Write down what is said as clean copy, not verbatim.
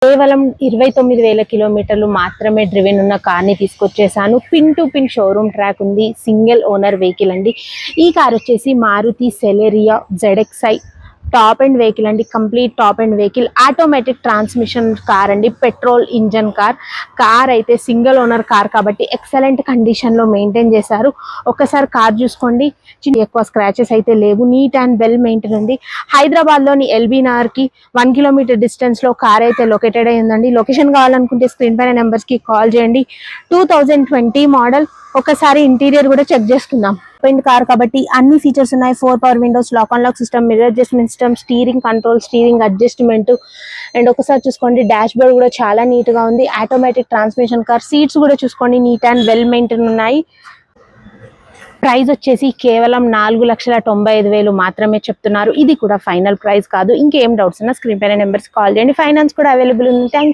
కేవలం 29,000 కిలోమీటర్లు మాత్రమే డ్రివెన్ ఉన్న కార్ని తీసుకొచ్చేసాను. Pin to pin showroom track ఉంది, సింగిల్ ఓనర్ వెహికల్ అండి. ఈ కార్ వచ్చేసి Maruti Celerio ZXi top end vehicle అండి. Complete top end vehicle, automatic transmission car అండి, పెట్రోల్ ఇంజన్ కార్ అయితే సింగిల్ ఓనర్ కార్ కాబట్టి ఎక్సలెంట్ కండిషన్ లో మెయింటైన్ చేశారు. ఒకసారి కార్ చూసుకోండి, ఎక్కువ స్క్రాచెస్ అయితే లేవు, నీట్ అండ్ వెల్ మెయింటైన్ ఉంది. హైదరాబాద్ లోని ఎల్బీ నగర్ కి 1 కిలోమీటర్ డిస్టెన్స్ లో కార్ అయితే లొకేటెడ్ అయ్యిందండి. లొకేషన్ కావాలనుకుంటే స్క్రీన్ పైన నెంబర్స్ కి కాల్ చేయండి. 2020 మోడల్. ఒకసారి ఇంటీరియర్ కూడా చెక్ చేసుకుందాం. కార్ కాబట్టి అన్ని ఫీచర్స్ ఉన్నాయి. 4 power windows, lock and lock system, mirror adjustment system, steering control, steering adjustment. And ఒకసారి చూసుకోండి, డాష్ బోర్డ్ కూడా చాలా నీట్ గా ఉంది. Automatic transmission car. సీట్స్ కూడా చూసుకోండి, నీట్ అండ్ వెల్ మెయింటైన్ ఉన్నాయి. ప్రైస్ వచ్చేసి కేవలం 4,95,000 మాత్రమే చెప్తున్నారు. ఇది కూడా ఫైనల్ ప్రైస్ కాదు. ఇంకేం డౌట్స్ ఉన్నా స్క్రీన్ పైన నెంబర్స్ కాల్ చేయండి. ఫైనాన్స్ కూడా అవైలబుల్ ఉంది. Thank you.